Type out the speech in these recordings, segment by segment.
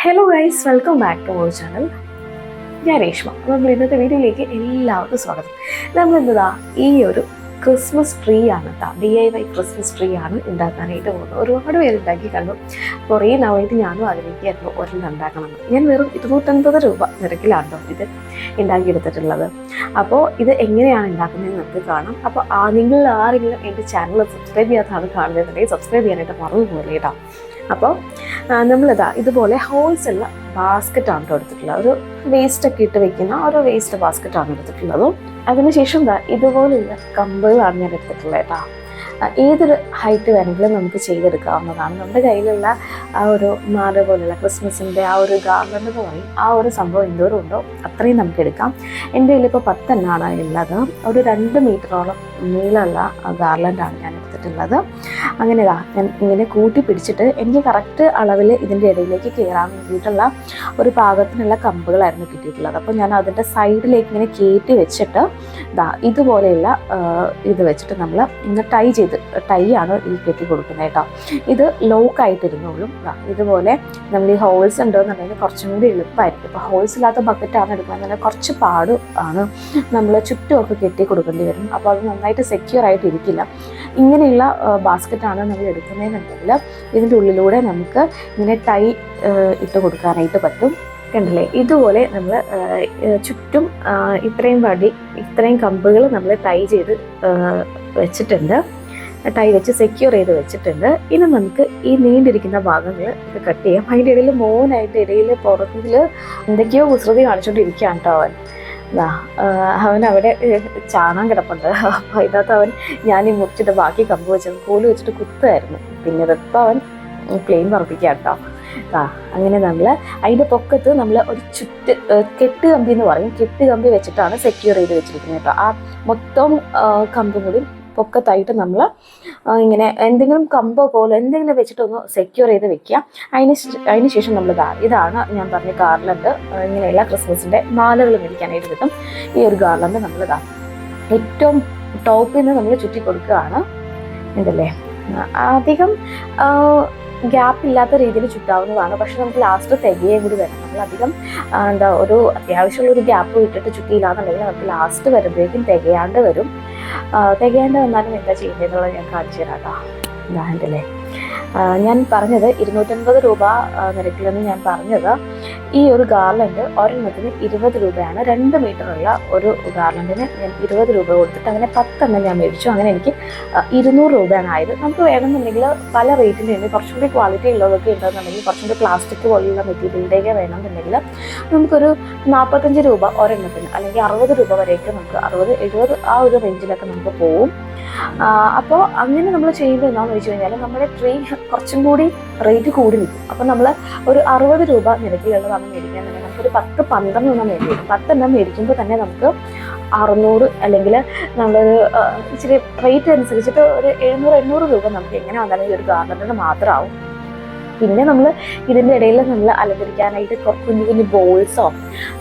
Hello guys, welcome back to our channel. ഞാൻ രേഷ്മ. നമ്മൾ ഇന്നത്തെ വീഡിയോയിലേക്ക് എല്ലാവർക്കും സ്വാഗതം. നമ്മളെന്താ ഈ ഒരു ക്രിസ്മസ് ട്രീ ആണ് കേട്ടോ, DIY ക്രിസ്മസ് ട്രീ ആണ് ഉണ്ടാക്കാനായിട്ട് പോകുന്നത്. ഒരുപാട് പേര് ഉണ്ടാക്കി കണ്ടു. കുറേ നാളായിട്ട് ഞാനും ആഗ്രഹിക്കുകയായിരുന്നു ഒരെണ്ണം ഉണ്ടാക്കണമെന്ന്. ഞാൻ വെറും 250 രൂപ നിരക്കിലാണോ ഇത് ഉണ്ടാക്കിയെടുത്തിട്ടുള്ളത്. അപ്പോൾ ഇത് എങ്ങനെയാണ് ഉണ്ടാക്കുന്നതെന്ന് നമുക്ക് കാണാം. അപ്പോൾ നിങ്ങൾ ആരെങ്കിലും എൻ്റെ ചാനൽ സബ്സ്ക്രൈബ് ചെയ്യാത്തതാണ് കാണുന്നതെന്നുണ്ടെങ്കിൽ സബ്സ്ക്രൈബ് ചെയ്യാനായിട്ട് മറന്നു പോലെ കേട്ടോ. അപ്പോൾ നമ്മളിതാ ഇതുപോലെ ഹോൾസ് ഉള്ള ബാസ്ക്കറ്റാണ് എടുത്തിട്ടുള്ളത്. ഒരു വേസ്റ്റൊക്കെ ഇട്ട് വെക്കുന്ന ഒരു വേസ്റ്റ് ബാസ്ക്കറ്റാണ് എടുത്തിട്ടുള്ളത്. അതിനുശേഷം ഇതുപോലെയുള്ള കമ്പുകളാണ് ഞാൻ എടുത്തിട്ടുള്ളത് കേട്ടോ. ഏതൊരു ഹൈറ്റ് വേണമെങ്കിലും നമുക്ക് ചെയ്തെടുക്കാവുന്നതാണ്. നമ്മുടെ കയ്യിലുള്ള ആ ഒരു മാല പോലുള്ള ക്രിസ്മസിൻ്റെ ആ ഒരു ഗാർലൻഡ് എന്ന് പറയും, ആ ഒരു സംഭവം എന്തോരം ഉണ്ടോ അത്രയും നമുക്ക് എടുക്കാം. എൻ്റെ കയ്യിലിപ്പോൾ 10 എണ്ണമാണ് ഉള്ളത്. ഒരു 2 മീറ്ററോളം നീളമുള്ള ഗാർലൻഡാണ് ഞാൻ എടുത്തിട്ടുള്ളത്. അങ്ങനെ ഞാൻ ഇങ്ങനെ കൂട്ടി പിടിച്ചിട്ട് എനിക്ക് കറക്റ്റ് അളവിൽ ഇതിൻ്റെ ഇടയിലേക്ക് കയറാൻ വേണ്ടിയിട്ടുള്ള ഒരു പാകത്തിനുള്ള കമ്പുകളായിരുന്നു കിട്ടിയിട്ടുള്ളത്. അപ്പോൾ ഞാൻ അതിൻ്റെ സൈഡിലേക്ക് ഇങ്ങനെ കയറ്റി വെച്ചിട്ട് ഇതുപോലെയുള്ള ഇത് വെച്ചിട്ട് നമ്മൾ ഇന്ന് ടൈ ആണ് ഈ കെട്ടി കൊടുക്കുന്നത് കേട്ടോ. ഇത് ലോക്കായിട്ടിരുന്നോളും. ഇതുപോലെ നമ്മൾ ഈ ഹോൾസ് ഉണ്ടോയെന്നുണ്ടെങ്കിൽ കുറച്ചും കൂടി എളുപ്പമായിരിക്കും. ഇപ്പോൾ ഹോൾസ് ഇല്ലാത്ത ബക്കറ്റാണ് എടുക്കുന്നതെന്നുണ്ടെങ്കിൽ കുറച്ച് പാട് ആണ്, നമ്മൾ ചുറ്റുമൊക്കെ കെട്ടി കൊടുക്കേണ്ടി വരും. അപ്പോൾ അത് നന്നായിട്ട് സെക്യൂർ ആയിട്ട് ഇരിക്കില്ല. ഇങ്ങനെയുള്ള ബാസ്ക്കറ്റാണ് നമ്മൾ എടുക്കുന്നതെന്നുണ്ടെങ്കിൽ ഇതിൻ്റെ ഉള്ളിലൂടെ നമുക്ക് ഇങ്ങനെ ടൈ ഇട്ട് കൊടുക്കാനായിട്ട് പറ്റും. കണ്ടില്ലേ, ഇതുപോലെ നമ്മൾ ചുറ്റും ഇത്രയും കമ്പുകൾ നമ്മൾ ടൈ ചെയ്ത് വെച്ചിട്ടുണ്ട്. ടൈ വെച്ച് സെക്യൂർ ചെയ്ത് വെച്ചിട്ടുണ്ട്. ഇനി നമുക്ക് ഈ നീണ്ടിരിക്കുന്ന ഭാഗങ്ങൾ കട്ട് ചെയ്യാം. അതിൻ്റെ ഇടയിൽ മോനായിട്ട് ഇടയിൽ പുറത്തിൽ എന്തൊക്കെയോ കുസൃതി കാണിച്ചുകൊണ്ടിരിക്കുകയാണ് കേട്ടോ അവൻ അവിടെ ചാണാൻ കിടപ്പുണ്ട്. അപ്പോൾ ഇതിനകത്ത് ഞാൻ ഈ മുറിച്ചിട്ട് ബാക്കി കമ്പ് വെച്ചത് കോല് വെച്ചിട്ട് കുത്തുമായിരുന്നു. പിന്നെ ഇതിപ്പോൾ അവൻ പ്ലെയിൻ പറപ്പിക്കുക കേട്ടോ. അങ്ങനെ നമ്മൾ അതിൻ്റെ പൊക്കത്ത് നമ്മൾ ഒരു കെട്ട് കമ്പി എന്ന് പറയും, കെട്ട് കമ്പി വെച്ചിട്ടാണ് സെക്യൂർ ചെയ്ത് വെച്ചിരിക്കുന്നത് കേട്ടോ. ആ മൊത്തം കമ്പും കൂടി പൊക്കത്തായിട്ട് നമ്മൾ ഇങ്ങനെ എന്തെങ്കിലും കമ്പോ പോലെ എന്തെങ്കിലും വെച്ചിട്ടൊന്ന് സെക്യൂർ ചെയ്ത് വെക്കുക. അതിന് ശേഷം നമ്മൾ ഇതാണ് ഞാൻ പറഞ്ഞ ഗാർലൻഡ്. ഇങ്ങനെയുള്ള ക്രിസ്മസിൻ്റെ മാലകൾ മേടിക്കാനായിട്ട് കിട്ടും. ഈ ഒരു ഗാർലൻഡ് നമ്മൾ ഏറ്റവും ടോപ്പിൽ നിന്ന് നമ്മൾ ചുറ്റി കൊടുക്കുകയാണ്. ഉണ്ടല്ലേ, അധികം ഗ്യാപ്പ് ഇല്ലാത്ത രീതിയിൽ ചുറ്റാവുന്നതാണ്. പക്ഷെ നമുക്ക് ലാസ്റ്റ് തികയും കൂടി വരണം. നമ്മളധികം ഒരു അത്യാവശ്യമുള്ളൊരു ഗ്യാപ്പ് വിട്ടിട്ട് ചുറ്റിയില്ലാന്നുണ്ടെങ്കിൽ നമുക്ക് ലാസ്റ്റ് വരുമ്പോഴേക്കും തികയാണ്ട് വരും. തികയാണ്ട് വന്നാലും എന്താ ചെയ്യേണ്ടതെന്നുള്ളത് ഞാൻ കാണിച്ചു തരാം കേട്ടോ. ഉദാഹരണത്തില്ലേ, ഞാൻ പറഞ്ഞത് 250 രൂപ നിരക്കിലെന്ന് ഞാൻ പറഞ്ഞത്. ഈ ഒരു ഗാർലൻഡ് ഒരെണ്ണത്തിന് 20 രൂപയാണ്. 2 മീറ്ററുള്ള ഒരു ഗാർലൻഡിന് ഞാൻ 20 രൂപ കൊടുത്തിട്ട് അങ്ങനെ 10 എണ്ണം ഞാൻ മേടിച്ചു. അങ്ങനെ എനിക്ക് 200 രൂപയാണ് ആയത്. നമുക്ക് വേണമെന്നുണ്ടെങ്കിൽ പല റേറ്റിൻ്റെ ഉണ്ട്. കുറച്ചും കൂടി ക്വാളിറ്റി ഉള്ളതൊക്കെ ഉണ്ടെന്നുണ്ടെങ്കിൽ കുറച്ചും കൂടി പ്ലാസ്റ്റിക് പോലെയുള്ള മെറ്റീരിയലിൻ്റെയൊക്കെ വേണമെന്നുണ്ടെങ്കിൽ നമുക്കൊരു 45 രൂപ ഒരെണ്ണത്തിന്, അല്ലെങ്കിൽ 60 രൂപ വരെയൊക്കെ നമുക്ക് 60-70 ആ ഒരു റേഞ്ചിലൊക്കെ നമുക്ക് പോവും. അപ്പോൾ അങ്ങനെ നമ്മൾ ചെയ്യുമ്പോൾ എന്താണെന്ന് വെച്ച് കഴിഞ്ഞാൽ നമ്മുടെ ട്രീ കുറച്ചും കൂടി റേറ്റ് കൂടി നിൽക്കും. അപ്പോൾ നമ്മൾ ഒരു 60 രൂപ നിരക്കിലുള്ളതാണ് മേടിക്കാന്നുണ്ടെങ്കിൽ നമുക്കൊരു 10-12 എണ്ണം മേടിക്കും. 10 എണ്ണം മേടിക്കുമ്പോൾ തന്നെ നമുക്ക് 600, അല്ലെങ്കിൽ നമ്മളൊരു ഇച്ചിരി റേറ്റ് അനുസരിച്ചിട്ട് ഒരു 700-800 രൂപ നമുക്ക് എങ്ങനെ വന്നാലും ഈ ഒരു ഗാർലൻഡിന് മാത്രമാവും. പിന്നെ നമ്മൾ ഇതിൻ്റെ ഇടയിൽ നമ്മൾ അലങ്കരിക്കാനായിട്ട് കുഞ്ഞു കുഞ്ഞു ബോൾസോ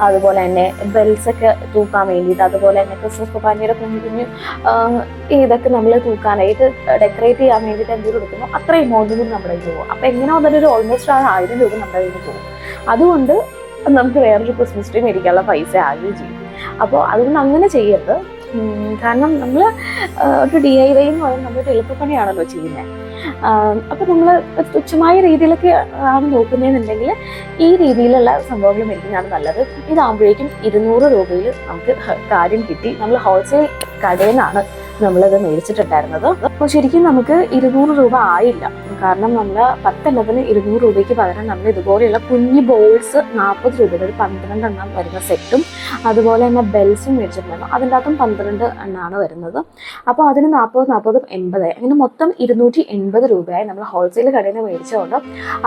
അതുപോലെ തന്നെ ബെൽസൊക്കെ തൂക്കാൻ വേണ്ടിയിട്ട്, അതുപോലെ തന്നെ ക്രിസ്മസ് കുർബാനയുടെ കുഞ്ഞു ഇതൊക്കെ നമ്മൾ തൂക്കാനായിട്ട് ഡെക്കറേറ്റ് ചെയ്യാൻ വേണ്ടിയിട്ട് എന്തെങ്കിലും കൊടുക്കുമ്പോൾ അത്ര എമൗണ്ട് കൂടി നമ്മുടെ കയ്യിൽ പോകും. അപ്പോൾ എങ്ങനെ വന്നാലും ഒരു ഓൾമോസ്റ്റ് 1000 രൂപ നമ്മുടെ കയ്യിൽ പോകും. അതുകൊണ്ട് നമുക്ക് വേറൊരു ക്രിസ്മസ് ട്രീ മേടിക്കാനുള്ള പൈസ ആകുകയും ചെയ്യും. അപ്പോൾ അതുകൊണ്ട് അങ്ങനെ ചെയ്യരുത്. കാരണം നമ്മൾ ഒരു DIY എന്ന് പറയുന്നത് നമ്മളൊരു എളുപ്പപ്പണിയാണല്ലോ ചെയ്യുന്നത്. അപ്പോൾ നമ്മൾ തുച്ഛമായ രീതിയിലൊക്കെ ആണ് നോക്കുന്നതെന്നുണ്ടെങ്കിൽ ഈ രീതിയിലുള്ള സംഭവങ്ങൾ മേടിക്കുന്നതാണ് നല്ലത്. ഇതാകുമ്പോഴേക്കും 200 രൂപയിൽ നമുക്ക് കാര്യം കിട്ടി. നമ്മൾ ഹോൾസെയിൽ കടയിൽ നിന്നാണ് നമ്മളത് മേടിച്ചിട്ടുണ്ടായിരുന്നത്. അപ്പോൾ ശരിക്കും നമുക്ക് 200 രൂപ ആയില്ല. കാരണം നമ്മൾ 10 എണ്ണത്തിന് 200 രൂപയ്ക്ക് പകരം നമ്മൾ ഇതുപോലെയുള്ള കുഞ്ഞു ബോൾസ് 40 രൂപയുടെ ഒരു 12 എണ്ണം വരുന്ന സെറ്റും അതുപോലെ തന്നെ ബെൽസും മേടിച്ചിട്ടുണ്ടായിരുന്നു. അതിൻ്റെ അകത്തും 12 എണ്ണമാണ് വരുന്നത്. അപ്പോൾ അതിന് 40 80 അങ്ങനെ മൊത്തം 280 രൂപയായി നമ്മൾ ഹോൾസെയിൽ കടയിൽ നിന്ന് മേടിച്ചതുകൊണ്ട്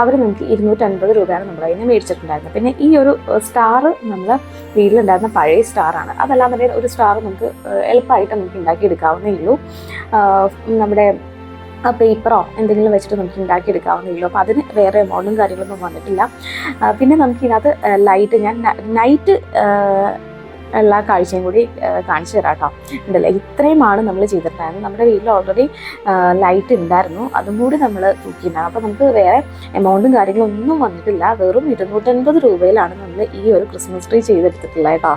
അവർ നമുക്ക് 250 രൂപയാണ് നമ്മൾ അതിന് മേടിച്ചിട്ടുണ്ടായിരുന്നത്. പിന്നെ ഈ ഒരു സ്റ്റാർ നമ്മൾ വീട്ടിലുണ്ടായിരുന്ന പഴയ സ്റ്റാറാണ്. അതല്ലാന്നുണ്ടെങ്കിൽ ഒരു സ്റ്റാർ നമുക്ക് എളുപ്പമായിട്ട് നമുക്ക് ഉണ്ടാക്കിയെടുക്കാവുന്നേ ഉള്ളൂ. നമ്മുടെ പേപ്പറോ എന്തെങ്കിലും വെച്ചിട്ട് നമുക്ക് ഉണ്ടാക്കിയെടുക്കാവുന്നേ ഉള്ളൂ. അപ്പോൾ അതിന് വേറെ എമൗണ്ടും കാര്യങ്ങളൊന്നും വന്നിട്ടില്ല. പിന്നെ നമുക്ക് ഇതിനകത്ത് ലൈറ്റ്, ഞാൻ നൈറ്റ് ഉള്ള കാഴ്ചയും കൂടി കാണിച്ചു തരാം കേട്ടോ. ഉണ്ടല്ലേ, ഇത്രയുമാണ് നമ്മൾ ചെയ്തിട്ടുണ്ടായിരുന്നത്. നമ്മുടെ വീട്ടിൽ ഓൾറെഡി ലൈറ്റ് ഉണ്ടായിരുന്നു, അതും കൂടി നമ്മൾ തൂക്കിയിട്ടുണ്ടായിരുന്നു. അപ്പോൾ നമുക്ക് വേറെ എമൗണ്ടും കാര്യങ്ങളും ഒന്നും വന്നിട്ടില്ല. വെറും 250 രൂപയിലാണ് നമ്മൾ ഈ ഒരു ക്രിസ്മസ് ട്രീ ചെയ്തെടുത്തിട്ടുള്ളത് കേട്ടോ.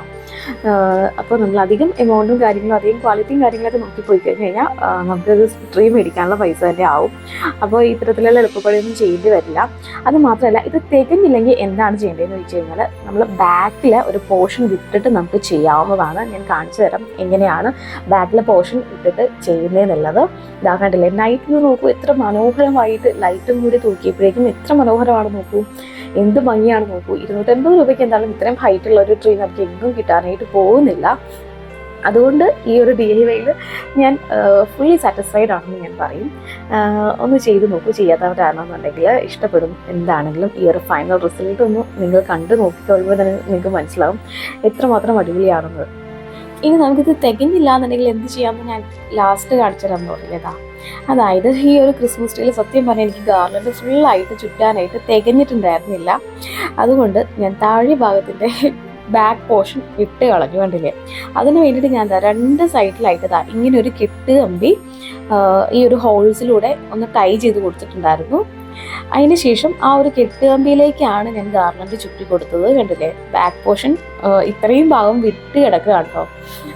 അപ്പോൾ നമ്മൾ അധികം എമൗണ്ടും കാര്യങ്ങളും അധികം ക്വാളിറ്റിയും കാര്യങ്ങളൊക്കെ നോക്കിപ്പോയി കഴിഞ്ഞ് കഴിഞ്ഞാൽ നമുക്കൊരു ട്രീ മേടിക്കാനുള്ള പൈസ തന്നെ ആവും. അപ്പോൾ ഇത്തരത്തിലുള്ള എളുപ്പപ്പണിയൊന്നും ചെയ്യേണ്ടി വരില്ല. അത് മാത്രമല്ല, ഇത് തികഞ്ഞില്ലെങ്കിൽ എന്താണ് ചെയ്യേണ്ടതെന്ന് വെച്ച് കഴിഞ്ഞാൽ നമ്മൾ ബാക്കിൽ ഒരു പോർഷൻ വിട്ടിട്ട് നമുക്ക് ചെയ്യാവുന്നതാണ്. ഞാൻ കാണിച്ചു തരാം എങ്ങനെയാണ് ബാക്കിലെ പോർഷൻ ഇട്ടിട്ട് ചെയ്യുന്നതെന്നുള്ളത്. ഇതാ കണ്ടില്ലേ, നൈറ്റ് വ്യൂ നോക്കൂ, എത്ര മനോഹരമായിട്ട് ലൈറ്റും കൂടി തൂക്കിയപ്പോഴേക്കും എത്ര മനോഹരമാണ് നോക്കൂ, എന്ത് ഭംഗിയാണ് നോക്കൂ. 250 രൂപയ്ക്ക് എന്തായാലും ഇത്രയും ഹൈറ്റുള്ള ഒരു ട്രീ നമുക്ക് എങ്ങും കിട്ടാനായിട്ട് പോകുന്നില്ല. അതുകൊണ്ട് ഈ ഒരു DIYയിൽ ഞാൻ ഫുള്ളി സാറ്റിസ്ഫൈഡ് ആണെന്ന് ഞാൻ പറയും. ഒന്ന് ചെയ്ത് നോക്കൂ, ചെയ്യാത്തവരാണെന്നുണ്ടെങ്കിൽ ഇഷ്ടപ്പെടും. എന്താണെങ്കിലും ഈ ഒരു ഫൈനൽ റിസൾട്ട് ഒന്ന് നിങ്ങൾ കണ്ടു നോക്കിക്കഴിയുമ്പോൾ തന്നെ നിങ്ങൾക്ക് മനസ്സിലാവും എത്രമാത്രം അടിപൊളിയാണെന്ന്. ഇനി നമുക്കിത് തികഞ്ഞില്ല എന്നുണ്ടെങ്കിൽ എന്ത് ചെയ്യാമെന്ന് ഞാൻ ലാസ്റ്റ് കാണിച്ചു തരാമെന്ന് പറഞ്ഞില്ലേതാ. അതായത് ഈ ഒരു ക്രിസ്മസ് ട്രീയിൽ സത്യം പറഞ്ഞാൽ എനിക്ക് ഗാർലൻഡ് ഫുള്ളായിട്ട് ചുറ്റാനായിട്ട് തികഞ്ഞിട്ടുണ്ടായിരുന്നില്ല. അതുകൊണ്ട് ഞാൻ താഴെ ഭാഗത്തിൻ്റെ ബാക്ക് പോർഷൻ ഇട്ട് കളഞ്ഞു, കണ്ടില്ലേ. അതിന് വേണ്ടിയിട്ട് ഞാൻ 2 സൈഡിലായിട്ട് ഇങ്ങനെ ഒരു കെട്ട് കമ്പി ഈ ഒരു ഹോൾസിലൂടെ ഒന്ന് ടൈ ചെയ്ത് കൊടുത്തിട്ടുണ്ടായിരുന്നു. അതിന് ശേഷം ആ ഒരു കെട്ട് കമ്പിയിലേക്കാണ് ഞാൻ ഗാർലൻഡ് ചുറ്റി കൊടുത്തത്. കണ്ടില്ലേ, ബാക്ക് പോർഷൻ ഇത്രയും ഭാഗം വിട്ട് കിടക്കുകയാണ് കേട്ടോ.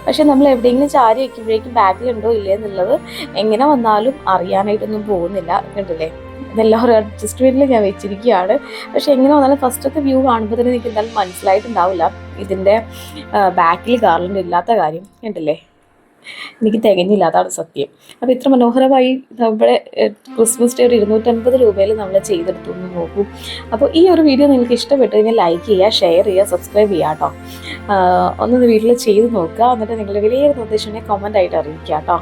പക്ഷെ നമ്മൾ എവിടെയെങ്കിലും ചാരി വയ്ക്കുമ്പോഴേക്കും ബാക്കിലുണ്ടോ ഇല്ലേ എന്നുള്ളത് എങ്ങനെ വന്നാലും അറിയാനായിട്ടൊന്നും പോകുന്നില്ല. കണ്ടില്ലേ, ഇതെല്ലാം ഒരു അഡ്ജസ്റ്റ്മെൻറ്റിൽ ഞാൻ വെച്ചിരിക്കുകയാണ്. പക്ഷെ എങ്ങനെ വന്നാലും ഫസ്റ്റത്തെ വ്യൂ കാണുമ്പോൾ തന്നെ എനിക്ക് എന്തായാലും മനസ്സിലായിട്ടുണ്ടാവില്ല ഇതിൻ്റെ ബാക്കിൽ ഗാർലൻഡ് ഇല്ലാത്ത കാര്യം. കണ്ടില്ലേ, എനിക്ക് തികഞ്ഞില്ല, അതാണ് സത്യം. അപ്പോൾ ഇത്ര മനോഹരമായി നമ്മുടെ ക്രിസ്മസ് ഡേ ഒരു 250 രൂപയിൽ നമ്മൾ ചെയ്തെടുത്തു എന്ന് നോക്കൂ. അപ്പോൾ ഈ ഒരു വീഡിയോ നിങ്ങൾക്ക് ഇഷ്ടപ്പെട്ട് കഴിഞ്ഞാൽ ലൈക്ക് ചെയ്യുക, ഷെയർ ചെയ്യുക, സബ്സ്ക്രൈബ് ചെയ്യുക കേട്ടോ. ഒന്ന് വീട്ടിൽ ചെയ്ത് നോക്കുക. എന്നിട്ട് നിങ്ങളുടെ വിലയേറെ നിർദ്ദേശങ്ങളെ കമൻ്റ് ആയിട്ട് അറിയിക്കുക കേട്ടോ.